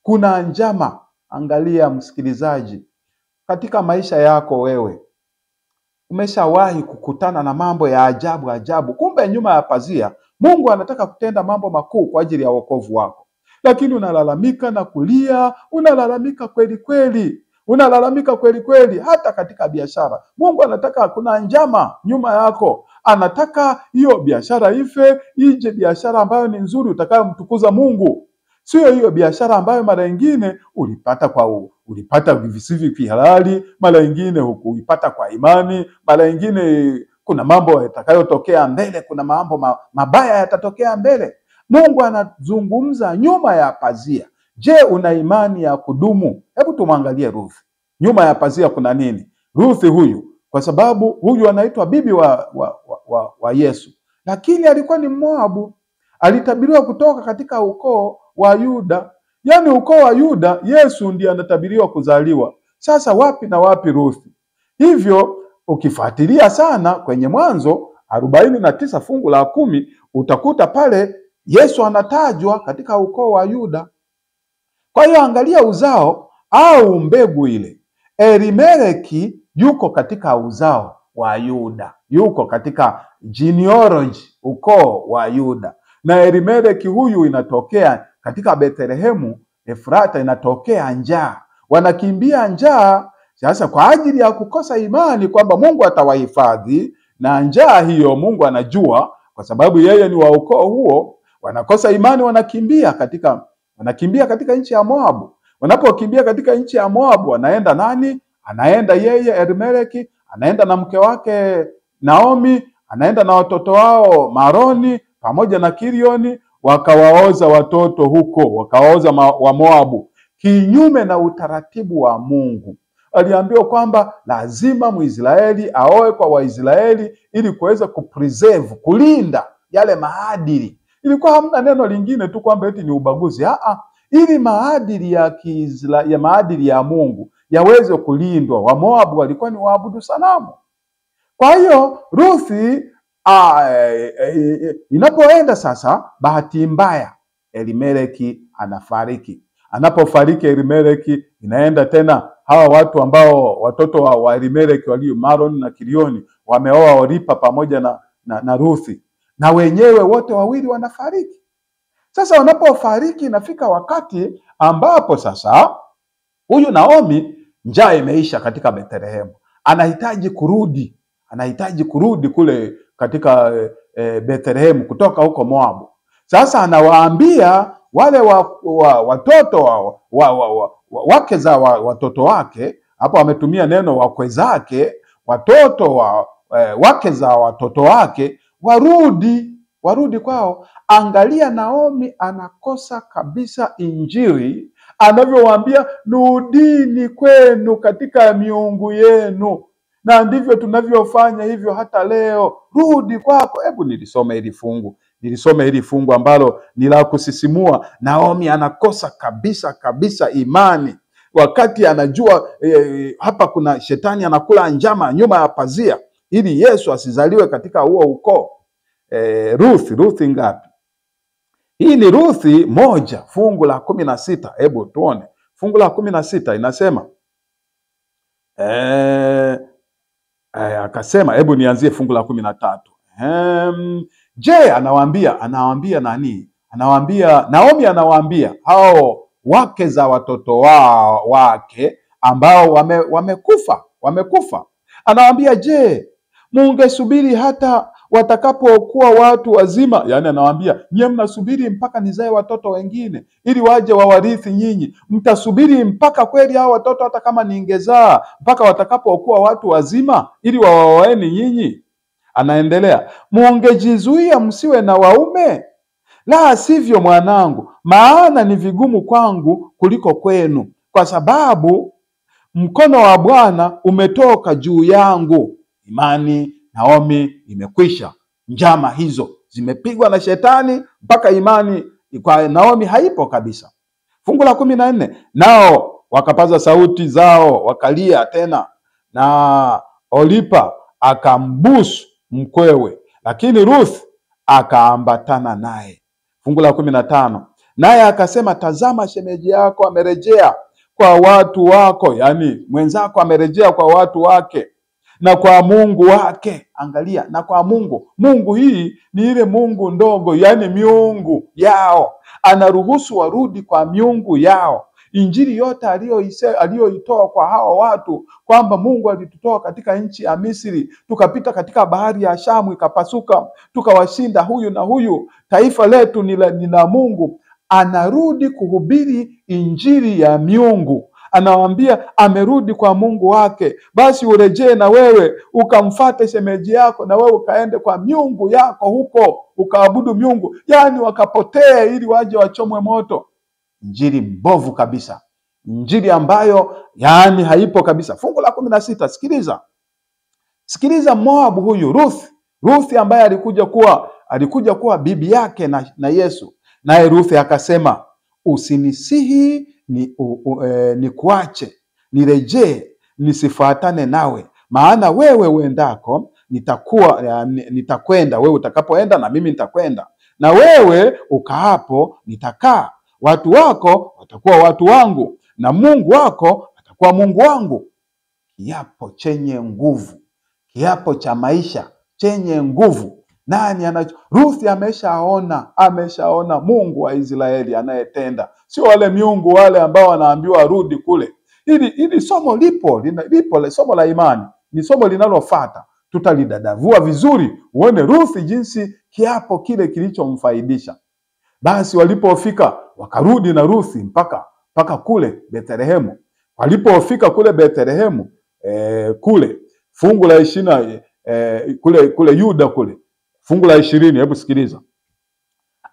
kuna njama. Angalia msikilizaji, katika maisha yako wewe, umeshawahi kukutana na mambo ya ajabu? Kumbe nyuma ya pazia Mungu anataka kutenda mambo makuu kwa ajili ya wokovu wako. Lakini unalalamika na kulia, unalalamika kweli kweli, hata katika biashara. Mungu anataka, kuna njama nyuma yako. Anataka hiyo biashara ife, ije biashara ambayo ni nzuri utakayomtukuza Mungu. Sio hiyo biashara ambayo mara nyingine ulipata visivyo halali, mara nyingine hukuipata kwa imani, mara nyingine kuna mambo yatakayotokea mbele, kuna mambo mabaya yatatokea mbele. Mungu anazungumza nyuma ya pazia. Je, una imani ya kudumu? Hebu tumwangalie Ruth. Nyuma ya pazia kuna nini? Ruth huyu, kwa sababu huyu anaitwa bibi wa Yesu, lakini alikuwa ni Moabu. Alitabiriwa kutoka katika ukoo wa Yuda. Yaani ukoo wa Yuda, Yesu ndiye anatabiriwa kuzaliwa. Sasa wapi na wapi Ruth? Hivyo ukifuatilia sana kwenye Mwanzo 49 fungu la 10 utakuta pale Yesu anatajwa katika ukoo wa Yuda. Kwa hiyo angalia uzao au mbegu ile. Elimeleki yuko katika uzao. wa Yuda, yuko katika genealogy, ukoo wa Yuda. Na Elimeleki huyu inatokea katika Bethlehemu Efrata, inatokea njaa, wanakimbia njaa sasa kwa ajili ya kukosa imani kwamba Mungu atawahifadhi na njaa hiyo. Mungu anajua kwa sababu yeye ni wa ukoo huo. Wanakosa imani, wanakimbia katika nchi ya Moabu. Wanapokimbia katika nchi ya Moabu, anaenda nani? Anaenda yeye Elimeleki, anaenda na mke wake Naomi, anaenda na watoto wao Maroni pamoja na Kilioni, wakawaoza watoto huko, wakaoza wa Moabu, kinyume na utaratibu wa Mungu. Aliambiwa kwamba lazima Mwisraeli aoe kwa Waisraeli ili kuweza kupreserve, kulinda yale maadili. Ilikuwa hamna neno lingine tu kwamba eti ni ubaguzi. Ili maadili ya maadili ya Mungu yaweze kulindwa. Wa Moabu walikuwa ni waabudu sanamu. Kwa hiyo Ruthi inapoenda sasa, bahati mbaya Elimeleki anafariki. Anapofariki Elimeleki, inaenda tena hawa watu ambao watoto wa Elimeleki walio Maroni na Kilioni wameoa Oripa pamoja na Ruthi, na wenyewe wote wawili wanafariki. Sasa wanapofariki, inafika wakati ambapo sasa huyu Naomi, njaa imeisha katika Bethlehemu, anahitaji kurudi kule katika Bethlehemu kutoka huko Moabu. Sasa anawaambia wale watoto wake za watoto wake, hapo ametumia neno wakwe zake, watoto wake za watoto wake warudi kwao. Angalia, Naomi anakosa kabisa injili, anavyowaambia rudini kwenu katika miungu yenu. Na ndivyo tunavyofanya hivyo hata leo, rudi kwako. Hebu nilisome hili fungu ambalo ni la kusisimua. Naomi anakosa kabisa imani, wakati anajua hapa kuna shetani anakula njama nyuma ya pazia ili Yesu asizaliwe katika huo ukoo. Ruthi ngapi? Hii ni Ruthi 1 fungu la 16. Hebu tuone fungu la 16 inasema akasema, hebu nianzie fungu la 13. Je, anawaambia nani? Naomi anawaambia hao wake za watoto wake ambao wamekufa. Anawaambia, je, mungesubiri hata watakapokuwa watu wazima? Yani anawaambia, nyie mnasubiri mpaka nizae watoto wengine ili waje wawarithi nyinyi? Mtasubiri mpaka kweli hao watoto, hata kama ningezaa, mpaka watakapokuwa watu wazima ili wawaoeni nyinyi? Anaendelea, mungejizuia msiwe na waume? La sivyo mwanangu, maana ni vigumu kwangu kuliko kwenu, kwa sababu mkono wa Bwana umetoka juu yangu. Imani Naomi imekwisha. Njama hizo zimepigwa na shetani mpaka imani kwa Naomi haipo kabisa. Fungu la 14, nao wakapaza sauti zao wakalia tena, na Oripa akambusu mkwewe, lakini Ruth akaambatana naye. Fungu la 15, naye akasema, tazama, shemeji yako amerejea kwa watu wako. Yani mwenzako amerejea kwa watu wake na kwa Mungu wake. Angalia, na kwa Mungu hii ni ile Mungu ndogo, yani miungu yao. Anaruhusu warudi kwa miungu yao. Injili yote aliyoitoa kwa hao watu kwamba Mungu alitutoa katika nchi ya Misri, tukapita katika bahari ya Shamu ikapasuka, tukawashinda huyu na huyu, taifa letu ni la Mungu. Anarudi kuhubiri injili ya miungu. Anawaambia amerudi kwa Mungu wake, basi urejee na wewe ukamfate shemeji yako, na wewe ukaende kwa miungu yako huko ukaabudu miungu. Yani wakapotea ili waje wachomwe moto. Injili mbovu kabisa, injili ambayo yani haipo kabisa. Fungu la 16, sikiliza Moabu huyu Ruth ambaye alikuja kuwa bibi yake na Yesu. Naye Ruth akasema, usinisihi nikuache nirejee nisifuatane nawe, maana wewe uendako nitakwenda, wewe utakapoenda na mimi nitakwenda, na wewe ukaapo nitakaa. Watu wako watakuwa watu wangu, na Mungu wako atakuwa Mungu wangu. Kiapo chenye nguvu, kiapo cha maisha chenye nguvu. Nani anacho? Ruthi ameshaona Mungu wa Israeli anayetenda, sio wale miungu wale ambao wanaambiwa rudi kule. Hili somo lipo somo la imani, ni somo linalofuata, tutalidadavua vizuri uone Ruthi jinsi kiapo kile kilichomfaidisha. Basi walipofika wakarudi na Ruthi mpaka kule Bethlehemu. Walipofika kule Bethlehemu, kule fungu la 20, kule Yuda kule fungu la 20, hebu sikiliza.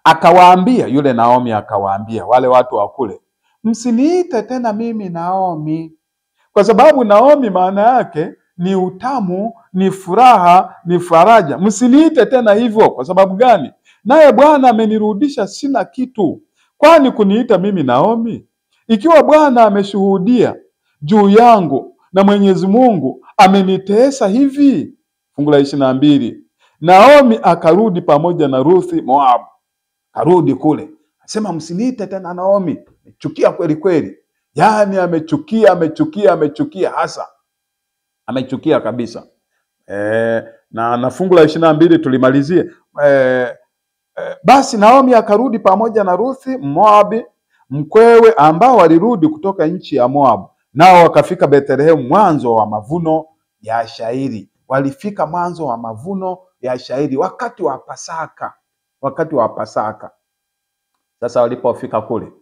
Akawaambia, yule Naomi akawaambia wale watu wa kule, msiniite tena mimi Naomi, kwa sababu Naomi maana yake ni utamu, ni furaha, ni faraja. Msiniite tena hivyo. Kwa sababu gani? Naye Bwana amenirudisha sina kitu. Kwani kuniita mimi Naomi? Ikiwa Bwana ameshuhudia juu yangu na Mwenyezi Mungu amenitesa hivi. Fungu la 22. Naomi akarudi pamoja na Ruthi Moabu. Karudi kule. Asema msiniite tena Naomi. Amechukia kweli kweli. Yaani amechukia hasa. Amechukia kabisa. Na fungu la 22 tulimalizie. Basi Naomi akarudi pamoja na Ruthi Moabi mkwewe, ambao walirudi kutoka nchi ya Moabu. Nao wakafika Bethlehemu mwanzo wa mavuno ya shairi. Walifika mwanzo wa mavuno ya shairi wakati wa Pasaka. Sasa walipofika kule,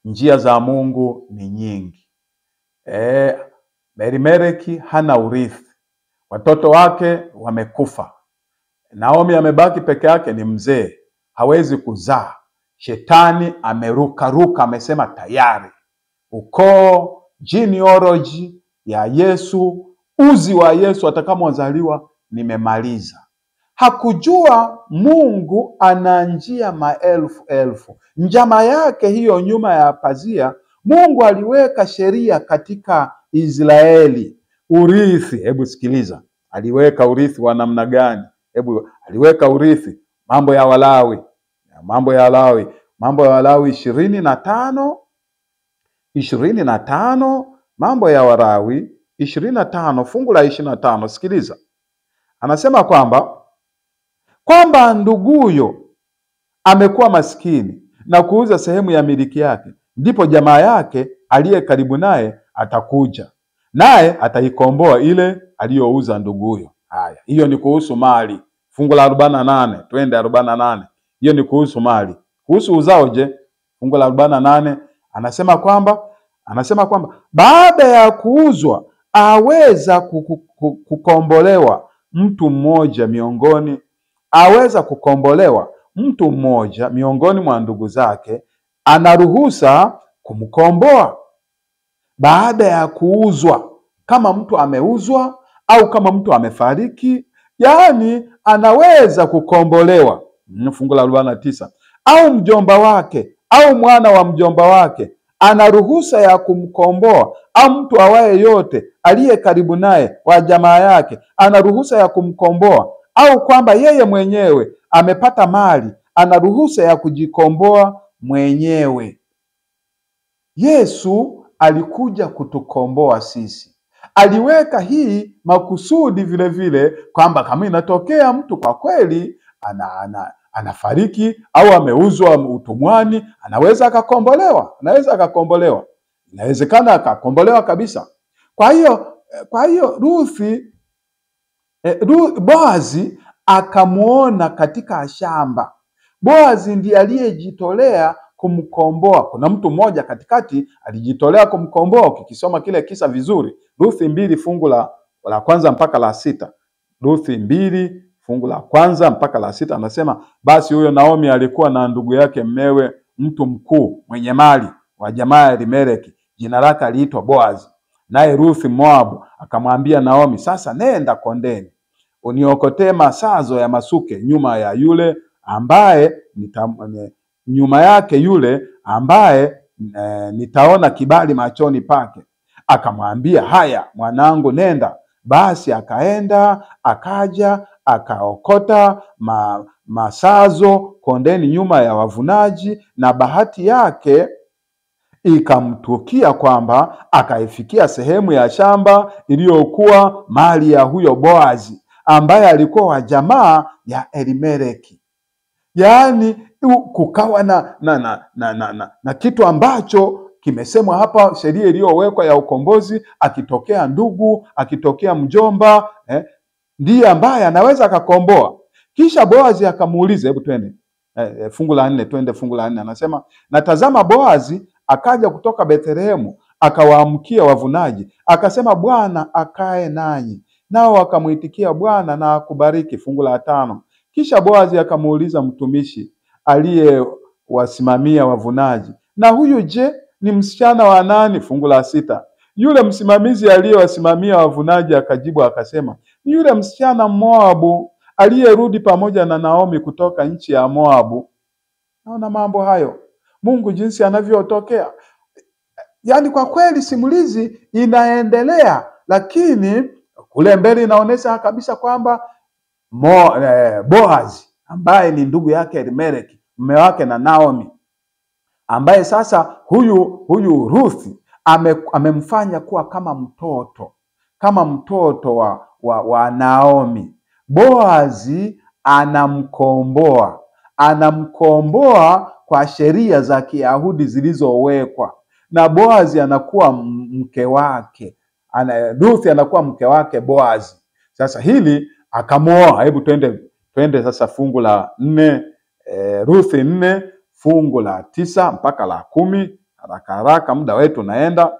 njia za Mungu ni nyingi. Elimeleki hana urithi. Watoto wake wamekufa. Naomi amebaki peke yake, ni mzee, hawezi kuzaa. Shetani ameruka, amesema tayari ukoo, genealogy ya Yesu, uzi wa Yesu atakaozaliwa nimemaliza. Hakujua Mungu ana njia maelfu. Njama yake hiyo nyuma ya pazia, Mungu aliweka sheria katika Israeli. Urithi, hebu sikiliza. Aliweka urithi wa namna gani? Aliweka urithi. Mambo ya Walawi 25, Mambo ya Walawi 25 fungu la 25. Sikiliza. Anasema kwamba nduguyo amekuwa maskini na kuuza sehemu ya miliki yake, ndipo jamaa yake aliye karibu naye atakuja, naye ataikomboa ile aliyouza nduguyo. Haya, hiyo ni kuhusu mali. Fungu la 48, twende 48. Hiyo ni kuhusu mali. Kuhusu uzao je? Fungu la 48 anasema kwamba baada ya kuuzwa aweza kukombolewa mtu mmoja miongoni mwa ndugu zake, anaruhusa kumkomboa baada ya kuuzwa. Kama mtu ameuzwa au kama mtu amefariki, yaani anaweza kukombolewa. Fungu la 49. Au mjomba wake au mwana wa mjomba wake ana ruhusa ya kumkomboa, au mtu awaye yote aliye karibu naye wa jamaa yake ana ruhusa ya kumkomboa, au kwamba yeye mwenyewe amepata mali ana ruhusa ya kujikomboa mwenyewe. Yesu alikuja kutukomboa sisi. Aliweka hii makusudi vile vile, kwamba kama inatokea mtu kwa kweli anafariki au ameuzwa utumwani, anaweza akakombolewa. Inawezekana akakombolewa kabisa. Kwa hiyo Boazi akamuona katika shamba. Boazi ndiye aliyejitolea kumkomboa. Kuna mtu mmoja katikati alijitolea kumkomboa. Ukikisoma kile kisa vizuri, Ruthi 2 fungu la kwanza mpaka la 6. Ruthi 2 fungu la kwanza mpaka la 6 anasema, basi huyo Naomi alikuwa na ndugu yake mmewe, mtu mkuu mwenye mali wa jamaa ya Elimeleki, jina lake aliitwa Boazi. Naye Ruthi Moabu akamwambia Naomi, sasa nenda kondeni uniokotee masazo ya masuke nyuma yake yule ambaye nitaona kibali machoni pake. Akamwambia, haya mwanangu, nenda. Basi akaenda, akaja, akaokota masazo kondeni nyuma ya wavunaji, na bahati yake Ikamtukia kwamba akaifikia sehemu ya shamba iliyokuwa mali ya huyo Boazi, ambaye alikuwa wa jamaa ya Elimeleki. Yaani kukawa na kitu ambacho kimesemwa hapa, sheria iliyowekwa ya ukombozi. Akitokea ndugu, akitokea mjomba, ndiye ambaye anaweza akakomboa. Kisha Boazi akamuuliza, hebu twende fungu la 4, twende fungu la 4. Anasema, na tazama, Boazi akaja kutoka Bethlehemu, akawaamkia wavunaji, akasema, Bwana akae nanyi. Nao wakamuitikia, Bwana na akubariki. Fungu la 5. Kisha Boazi akamuuliza mtumishi aliyewasimamia wavunaji, na huyu je, ni msichana wa nani? Fungu la 6. Yule msimamizi aliyewasimamia wavunaji akajibu akasema, yule msichana Moabu aliyerudi pamoja na Naomi kutoka nchi ya Moabu. Naona mambo hayo, Mungu jinsi anavyotokea. Yaani kwa kweli simulizi inaendelea, lakini kule mbele inaonyesha kabisa kwamba Boazi ambaye ni ndugu yake Elimeleki, mume wake na Naomi, ambaye sasa huyu Ruth amemfanya kuwa kama mtoto wa Naomi. Boazi anamkomboa kwa sheria za Kiyahudi zilizowekwa, na Boazi anakuwa mke wake, Ruth anakuwa mke wake Boazi. Sasa hili akamuoa. Hebu twende sasa fungu la 4, Ruth 4 fungu la 9 mpaka la 10, haraka muda wetu naenda.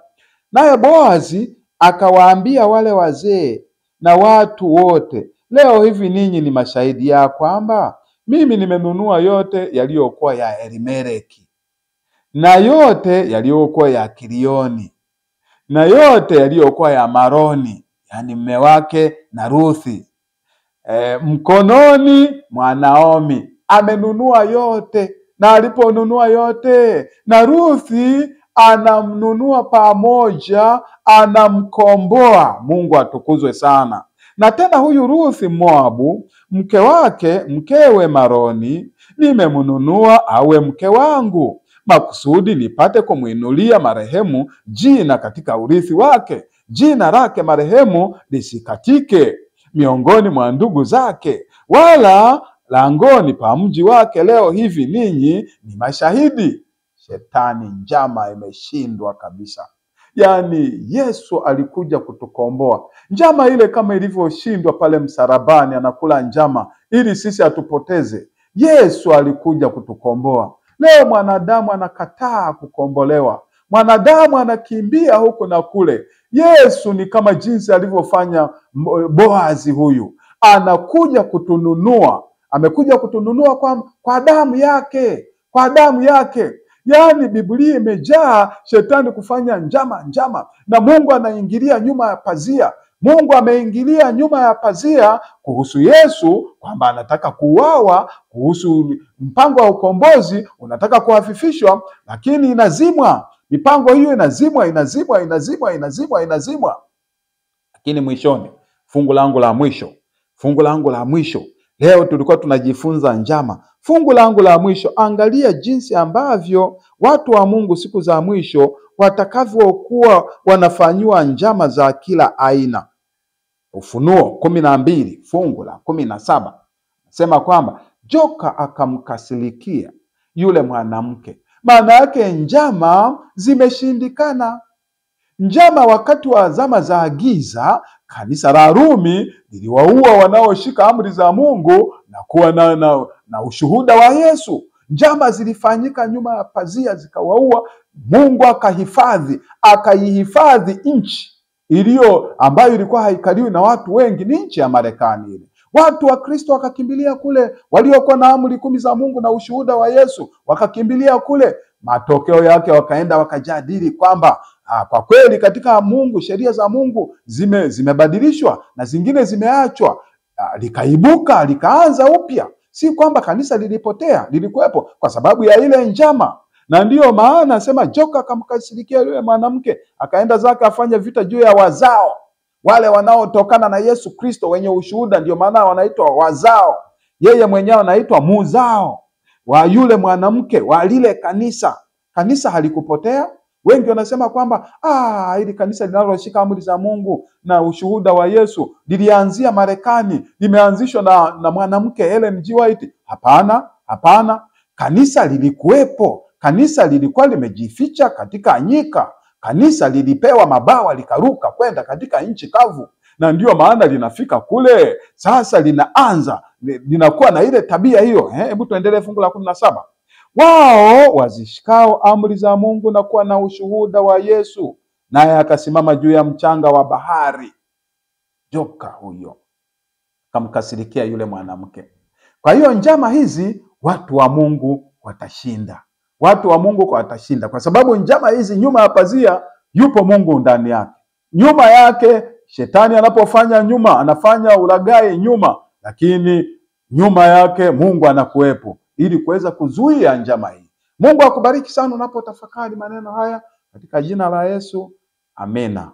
Naye Boazi akawaambia wale wazee na watu wote, leo hivi ninyi ni mashahidi ya kwamba mimi nimenunua yote yaliyokuwa ya Elimeleki, na yote yaliyokuwa ya Kilioni, na yote yaliyokuwa ya Maroni, yani mume wake na Ruthi, mkononi mwa Naomi. Amenunua yote, na aliponunua yote, na Ruthi anamnunua pamoja, anamkomboa. Mungu atukuzwe sana. Na tena huyu Ruthi Moabu, mkewe Maroni, nimemnunua awe mke wangu, makusudi nipate kumwinulia marehemu jina katika urithi wake, jina lake marehemu lisikatike miongoni mwa ndugu zake, wala langoni pa mji wake. Leo hivi ninyi ni mashahidi. Shetani, njama imeshindwa kabisa. Yaani Yesu alikuja kutukomboa. Njama ile kama ilivyoshindwa pale msalabani, anakula njama ili sisi atupoteze. Yesu alikuja kutukomboa. Leo mwanadamu anakataa kukombolewa, mwanadamu anakimbia huku na kule. Yesu ni kama jinsi alivyofanya Boazi huyu, anakuja kutununua. Amekuja kutununua kwa damu yake, kwa damu yake. Yaani Biblia imejaa shetani kufanya njama, na Mungu anaingilia nyuma ya pazia. Mungu ameingilia nyuma ya pazia kuhusu Yesu, kwamba anataka kuuawa, kuhusu mpango wa ukombozi unataka kuhafifishwa, lakini inazimwa. Mipango hiyo inazimwa. Lakini mwishoni, fungu langu la mwisho. Leo tulikuwa tunajifunza njama. Fungu langu la mwisho, angalia jinsi ambavyo watu wa Mungu siku za mwisho watakavyokuwa wanafanyiwa njama za kila aina. Ufunuo 12 fungu la 17 nasema kwamba joka akamkasirikia yule mwanamke. Maana yake njama zimeshindikana. Njama wakati wa zama za giza, kanisa la Rumi liliwaua wanaoshika amri za Mungu na kuwa na ushuhuda wa Yesu. Njama zilifanyika nyuma ya pazia zikawaua. Mungu akaihifadhi nchi ambayo ilikuwa haikaliwi na watu wengi, ni nchi ya Marekani ile. Watu wa Kristo wakakimbilia kule, waliokuwa na amri 10 za Mungu na ushuhuda wa Yesu wakakimbilia kule. Matokeo yake wakaenda wakajadili kwamba kwa kweli katika Mungu, sheria za Mungu zimebadilishwa na zingine zimeachwa. Likaibuka, likaanza upya. Si kwamba kanisa lilipotea, lilikuwepo kwa sababu ya ile njama. Na ndiyo maana sema joka akamkasirikia yule mwanamke, akaenda zake afanye vita juu ya wazao wale wanaotokana na Yesu Kristo, wenye ushuhuda. Ndio maana wanaitwa wazao. Yeye mwenyewe anaitwa muzao wa yule mwanamke, wa lile kanisa. Kanisa halikupotea, Wengi wanasema kwamba hili kanisa linaloshika amri za Mungu na ushuhuda wa Yesu lilianzia Marekani, limeanzishwa na mwanamke Ellen G. White. Hapana. Kanisa lilikuwepo. Kanisa lilikuwa limejificha katika nyika. Kanisa lilipewa mabawa likaruka kwenda katika nchi kavu, na ndio maana linafika kule sasa, linakuwa na ile tabia hiyo. Hebu tuendelee fungu la 17. Wao wazishikao amri za Mungu na kuwa na ushuhuda wa Yesu, naye akasimama juu ya mchanga wa bahari. Joka huyo kamkasirikia yule mwanamke. Kwa hiyo njama hizi watu wa Mungu watashinda. Watu wa Mungu watashinda kwa sababu njama hizi, nyuma ya pazia yupo Mungu ndani yake. Nyuma yake shetani anapofanya nyuma, anafanya ulaghai nyuma, lakini nyuma yake Mungu anakuwepo ili kuweza kuzuia njama hii. Mungu akubariki sana unapotafakari maneno haya katika jina la Yesu. Amena.